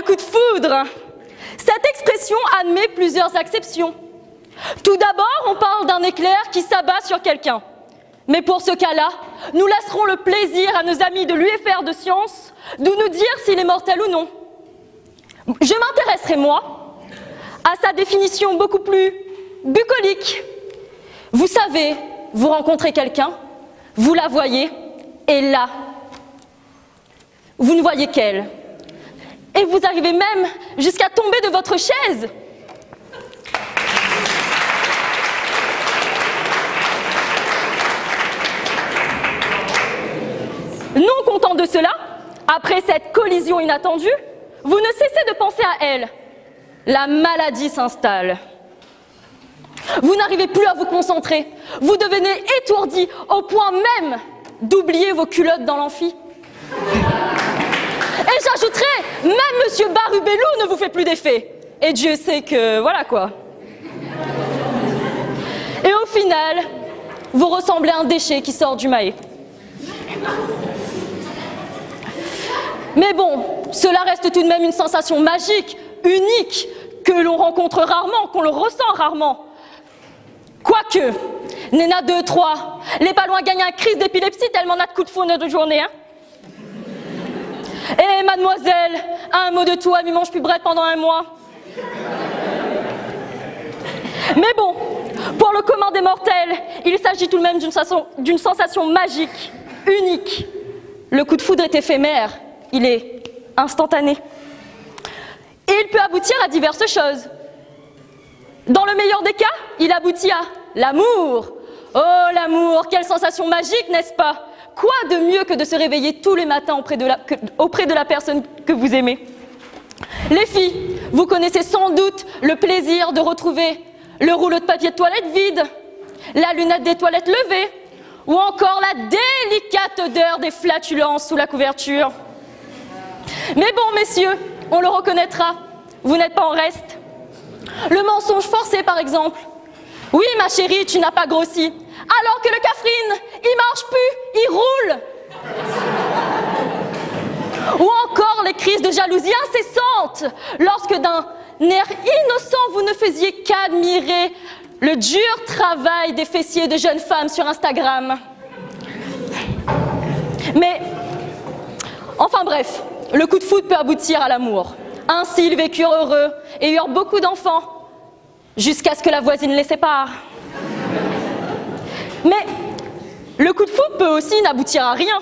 le coup de foudre. Cette expression admet plusieurs acceptions. Tout d'abord, on parle d'un éclair qui s'abat sur quelqu'un. Mais pour ce cas-là, nous laisserons le plaisir à nos amis de l'UFR de sciences de nous dire s'il est mortel ou non. Je m'intéresserai, moi, à sa définition beaucoup plus bucolique. Vous savez, vous rencontrez quelqu'un, vous la voyez, et là, vous ne voyez qu'elle. Et vous arrivez même jusqu'à tomber de votre chaise. Non content de cela, après cette collision inattendue, vous ne cessez de penser à elle. La maladie s'installe. Vous n'arrivez plus à vous concentrer. Vous devenez étourdi au point même d'oublier vos culottes dans l'amphi. Et j'ajouterai, même Monsieur Barubello ne vous fait plus d'effet. Et Dieu sait que, voilà quoi. Et au final, vous ressemblez à un déchet qui sort du mahé. Mais bon, cela reste tout de même une sensation magique, unique, que l'on rencontre rarement, qu'on le ressent rarement. Quoique, Néna 2, 3, les pas loin gagnent un crise d'épilepsie tellement on a de coups de foudre de journée, hein. Et mademoiselle, un mot de tout, elle ne mange plus brette pendant un mois. Mais bon, pour le commun des mortels, il s'agit tout de même d'une sensation magique, unique. Le coup de foudre est éphémère, il est instantané. Et il peut aboutir à diverses choses. Dans le meilleur des cas, il aboutit à l'amour. Oh l'amour, quelle sensation magique, n'est-ce pas? Quoi de mieux que de se réveiller tous les matins auprès de la personne que vous aimez? Les filles, vous connaissez sans doute le plaisir de retrouver le rouleau de papier de toilette vide, la lunette des toilettes levée, ou encore la délicate odeur des flatulences sous la couverture. Mais bon, messieurs, on le reconnaîtra, vous n'êtes pas en reste. Le mensonge forcé, par exemple. Oui, ma chérie, tu n'as pas grossi. Alors que le cafrine, il marche plus, il roule. Ou encore les crises de jalousie incessantes, lorsque d'un air innocent, vous ne faisiez qu'admirer le dur travail des fessiers de jeunes femmes sur Instagram. Mais, enfin bref, le coup de foudre peut aboutir à l'amour. Ainsi, ils vécurent heureux et eurent beaucoup d'enfants, jusqu'à ce que la voisine les sépare. Mais le coup de foudre peut aussi n'aboutir à rien.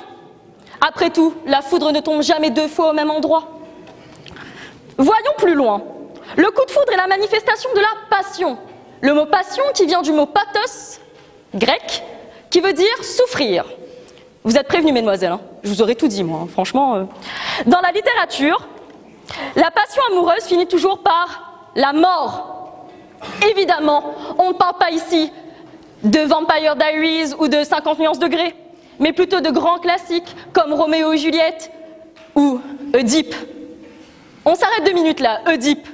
Après tout, la foudre ne tombe jamais deux fois au même endroit. Voyons plus loin. Le coup de foudre est la manifestation de la passion. Le mot passion qui vient du mot pathos, grec, qui veut dire souffrir. Vous êtes prévenus, mesdemoiselles, hein, je vous aurais tout dit, moi, hein, franchement. Dans la littérature, la passion amoureuse finit toujours par la mort. Évidemment, on ne parle pas ici de Vampire Diaries ou de 50 nuances de Grey, mais plutôt de grands classiques comme Roméo et Juliette ou Oedipe. On s'arrête 2 minutes là, Oedipe.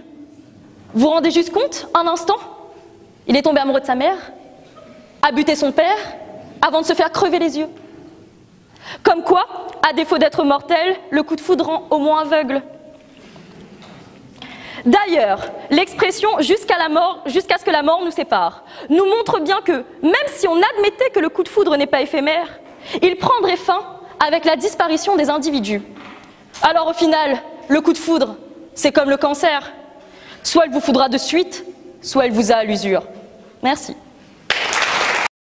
Vous vous rendez juste compte, un instant? Il est tombé amoureux de sa mère, a buté son père, avant de se faire crever les yeux. Comme quoi, à défaut d'être mortel, le coup de foudre rend au moins aveugle. D'ailleurs, l'expression « jusqu'à ce que la mort nous sépare » nous montre bien que, même si on admettait que le coup de foudre n'est pas éphémère, il prendrait fin avec la disparition des individus. Alors au final, le coup de foudre, c'est comme le cancer. Soit elle vous foudra de suite, soit elle vous a à l'usure. Merci.